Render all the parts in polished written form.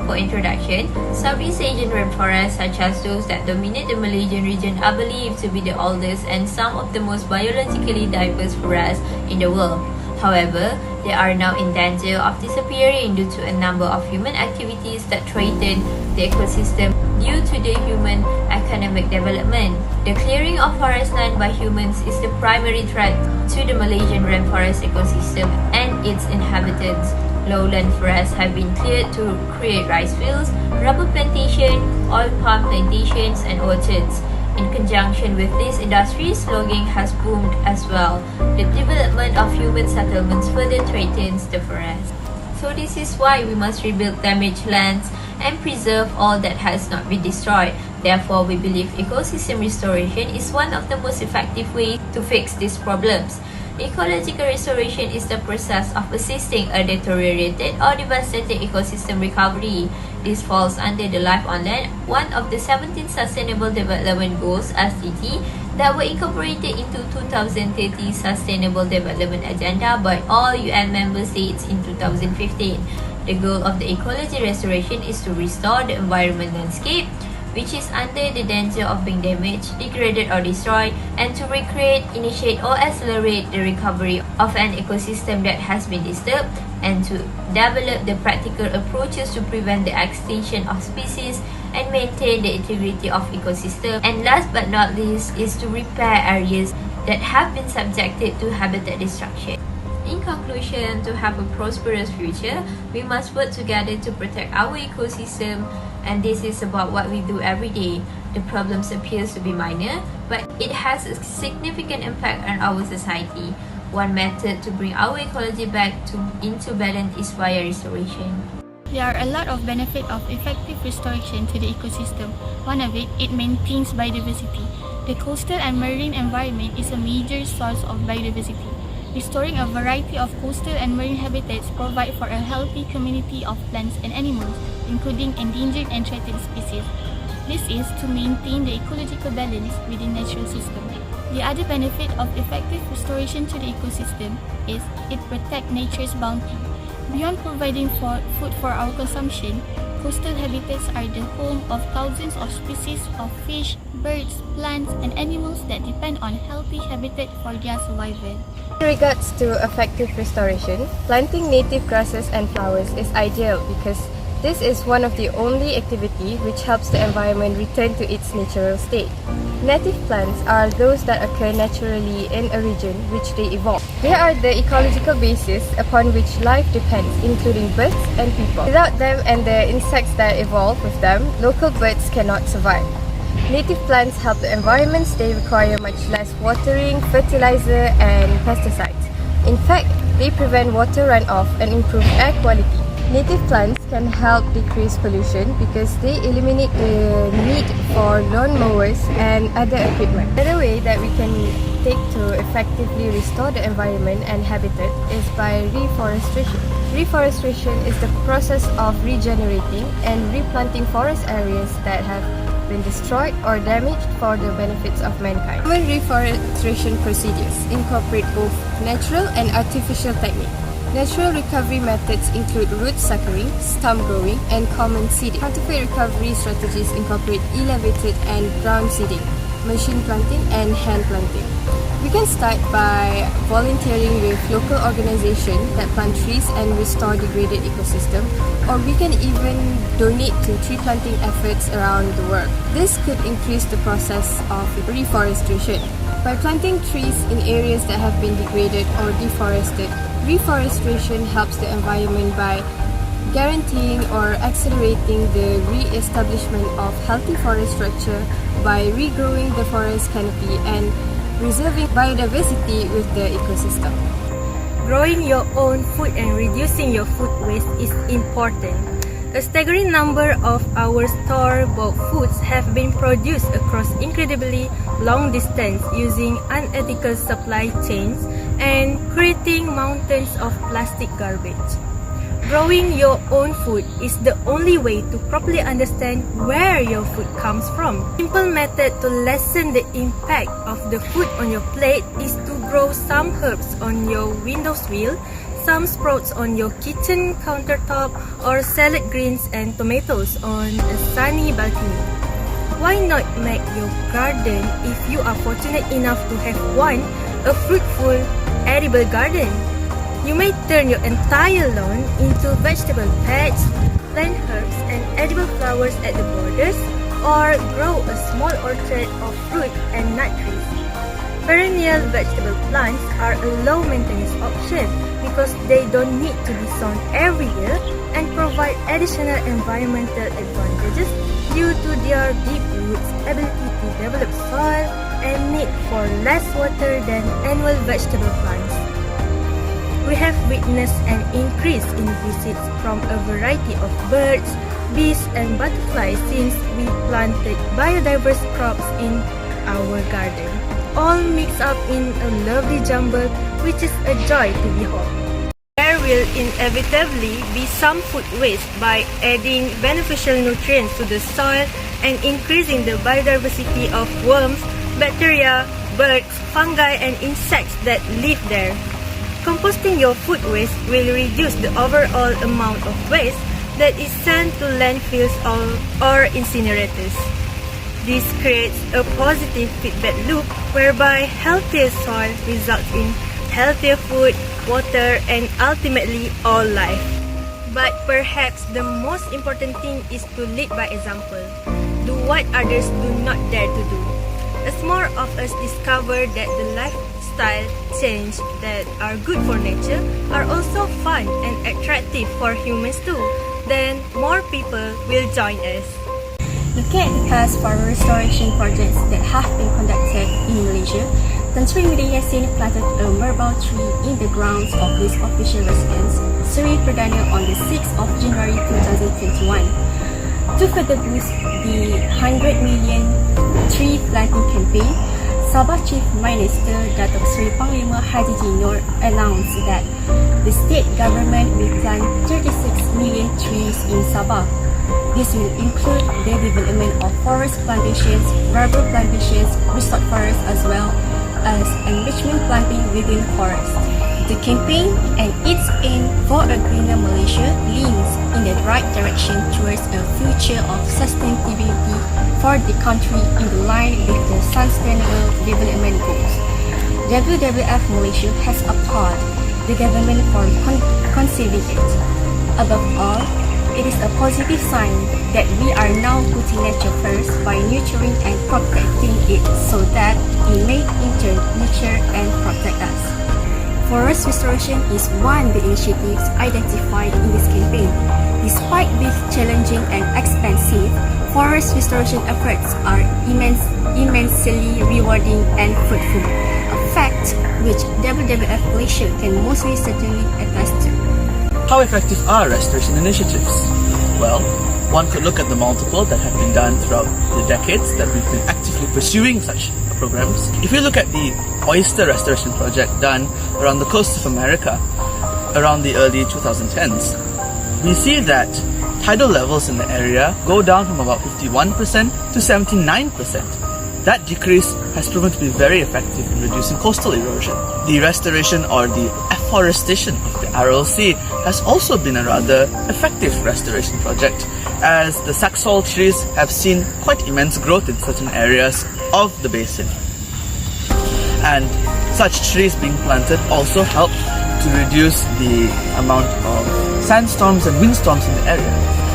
For introduction, Southeast Asian rainforests such as those that dominate the Malaysian region are believed to be the oldest and some of the most biologically diverse forests in the world. However, they are now in danger of disappearing due to a number of human activities that threaten the ecosystem due to the human economic development. The clearing of forest land by humans is the primary threat to the Malaysian rainforest ecosystem and its inhabitants. Lowland forests have been cleared to create rice fields, rubber plantation, oil palm plantations, and orchards. In conjunction with these industries, logging has boomed as well. The development of human settlements further threatens the forest. So this is why we must rebuild damaged lands and preserve all that has not been destroyed. Therefore, we believe ecosystem restoration is one of the most effective ways to fix these problems. Ecological restoration is the process of assisting a deteriorated or devastated ecosystem recovery. This falls under the Life on Land, one of the 17 Sustainable Development Goals (SDG) that were incorporated into 2030 Sustainable Development Agenda by all UN member states in 2015. The goal of the ecology restoration is to restore the environment landscape, which is under the danger of being damaged, degraded or destroyed, and to recreate, initiate or accelerate the recovery of an ecosystem that has been disturbed, and to develop the practical approaches to prevent the extinction of species and maintain the integrity of ecosystem. And last but not least is to repair areas that have been subjected to habitat destruction. In conclusion, to have a prosperous future, we must work together to protect our ecosystem, and this is about what we do every day. The problems appears to be minor, but it has a significant impact on our society. One method to bring our ecology back into balance is via restoration. There are a lot of benefits of effective restoration to the ecosystem. One of it maintains biodiversity. The coastal and marine environment is a major source of biodiversity. Restoring a variety of coastal and marine habitats provide for a healthy community of plants and animals, including endangered and threatened species. This is to maintain the ecological balance within natural system. The other benefit of effective restoration to the ecosystem is it protects nature's bounty. Beyond providing food for our consumption, coastal habitats are the home of thousands of species of fish, birds, plants, and animals that depend on healthy habitat for their survival. In regards to effective restoration, planting native grasses and flowers is ideal because this is one of the only activity which helps the environment return to its natural state. Native plants are those that occur naturally in a region which they evolve. They are the ecological basis upon which life depends, including birds and people. Without them and the insects that evolve with them, local birds cannot survive. Native plants help the environments. They require much less watering, fertilizer and pesticides. In fact, they prevent water runoff and improve air quality. Native plants can help decrease pollution because they eliminate the need for lawn mowers and other equipment. Another way that we can take to effectively restore the environment and habitat is by reforestation. Reforestation is the process of regenerating and replanting forest areas that have been destroyed or damaged for the benefits of mankind. Common reforestation procedures incorporate both natural and artificial techniques. Natural recovery methods include root suckering, stump growing, and common seeding. Counterfeit recovery strategies incorporate elevated and ground seeding, machine planting, and hand planting. We can start by volunteering with local organizations that plant trees and restore degraded ecosystem, or we can even donate to tree planting efforts around the world. This could increase the process of reforestation. By planting trees in areas that have been degraded or deforested, reforestation helps the environment by guaranteeing or accelerating the re-establishment of healthy forest structure by regrowing the forest canopy and preserving biodiversity with the ecosystem. Growing your own food and reducing your food waste is important. A staggering number of our store-bought foods have been produced across incredibly long distance using unethical supply chains and creating mountains of plastic garbage. Growing your own food is the only way to properly understand where your food comes from. Simple method to lessen the impact of the food on your plate is to grow some herbs on your windowsill, some sprouts on your kitchen countertop or salad greens and tomatoes on a sunny balcony. Why not make your garden, if you are fortunate enough to have one, a fruitful, edible garden? You may turn your entire lawn into vegetable beds, plant herbs and edible flowers at the borders, or grow a small orchard of fruit and nut trees. Perennial vegetable plants are a low maintenance option because they don't need to be sown every year and provide additional environmental advantages due to their deep roots, ability to develop soil, and need for less water than annual vegetable plants. We have witnessed an increase in visits from a variety of birds, bees, and butterflies since we planted biodiverse crops in our garden, all mixed up in a lovely jumble which is a joy to behold. There will inevitably be some food waste by adding beneficial nutrients to the soil and increasing the biodiversity of worms, bacteria, birds, fungi, and insects that live there. Composting your food waste will reduce the overall amount of waste that is sent to landfills or incinerators. This creates a positive feedback loop whereby healthier soil results in healthier food, water, and ultimately all life. But perhaps the most important thing is to lead by example. Do what others do not dare to do. As more of us discover that the lifestyle change that are good for nature are also fun and attractive for humans too, then more people will join us. Looking at the past forest restoration projects that have been conducted in Malaysia, Tan Sri Muda Yassin planted a merbau tree in the grounds of his official residence, Seri Perdana, on the 6th of January 2021. To further boost the 100 million tree planting campaign, Sabah Chief Minister Datuk Seri Panglima Haji Nur announced that the state government will plant 36 million trees in Sabah. This will include the development of forest plantations, rubber plantations, restored forests, as well as enrichment planting within forests. The campaign and its aim for a greener Malaysia leans in the right direction towards a future of sustainability for the country in line with the Sustainable Development Goals. WWF Malaysia has applauded the government for conceiving it. Above all, it is a positive sign that we are now putting nature first by nurturing and protecting it so that it may in turn nurture and protect us. Forest restoration is one of the initiatives identified in this campaign. Despite being challenging and expensive, forest restoration efforts are immensely rewarding and fruitful, a fact which WWF Malaysia can mostly certainly attest to. How effective are restoration initiatives? Well, one could look at the multiple that have been done throughout the decades that we've been actively pursuing such programs. If you look at the oyster restoration project done around the coast of America around the early 2010s, we see that tidal levels in the area go down from about 51% to 79%. That decrease has proven to be very effective in reducing coastal erosion. The restoration or the afforestation of the Aral Sea has also been a rather effective restoration project, as the saxaul trees have seen quite immense growth in certain areas of the basin. And such trees being planted also help to reduce the amount of sandstorms and windstorms in the area.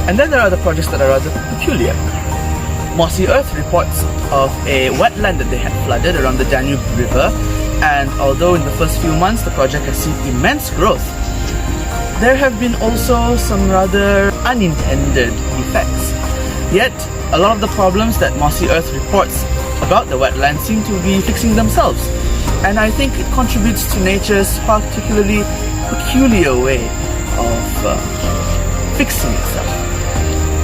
And then there are the projects that are rather peculiar. Mossy Earth reports of a wetland that they had flooded around the Danube River, and although in the first few months the project has seen immense growth, there have been also some rather unintended effects. Yet, a lot of the problems that Mossy Earth reports about the wetland seem to be fixing themselves, and I think it contributes to nature's particularly peculiar way of fixing itself.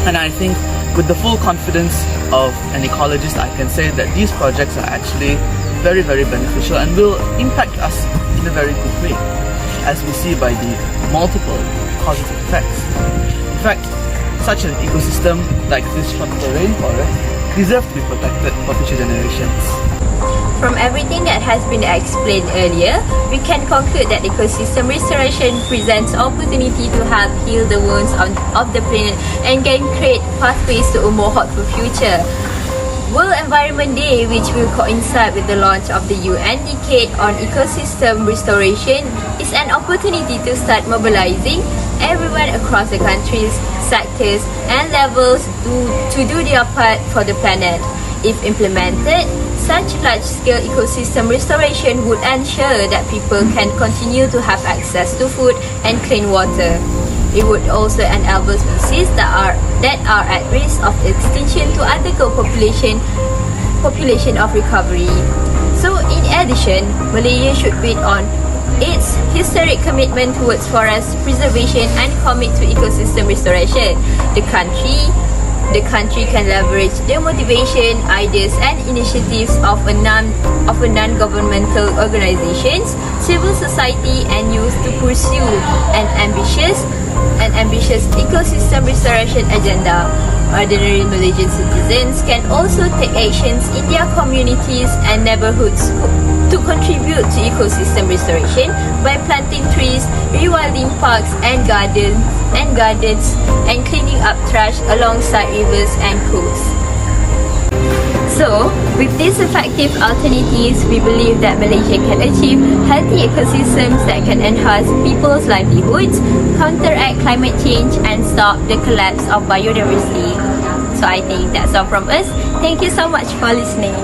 And I think with the full confidence of an ecologist, I can say that these projects are actually very, very beneficial and will impact us in a very good way, as we see by the multiple positive effects. In fact, such an ecosystem like this tropical rainforest deserves to be protected for future generations. From everything that has been explained earlier, we can conclude that ecosystem restoration presents opportunity to help heal the wounds of the planet and can create pathways to a more hopeful future. World Environment Day, which will coincide with the launch of the UN Decade on Ecosystem Restoration, is an opportunity to start mobilizing everyone across the countries, sectors and levels to do their part for the planet. If implemented, such large-scale ecosystem restoration would ensure that people can continue to have access to food and clean water. It would also enable species that are at risk of extinction to undergo population of recovery. So, in addition, Malaysia should build on its historic commitment towards forest preservation and commit to ecosystem restoration. The country can leverage the motivation, ideas and initiatives of non-governmental organizations, civil society and youth to pursue an ambitious ecosystem restoration agenda. Ordinary Malaysian citizens can also take actions in their communities and neighborhoods to contribute to ecosystem restoration by planting trees, rewilding parks and gardens, and cleaning up trash alongside rivers and coasts. So, with these effective alternatives, we believe that Malaysia can achieve healthy ecosystems that can enhance people's livelihoods, counteract climate change and stop the collapse of biodiversity. So I think that's all from us. Thank you so much for listening.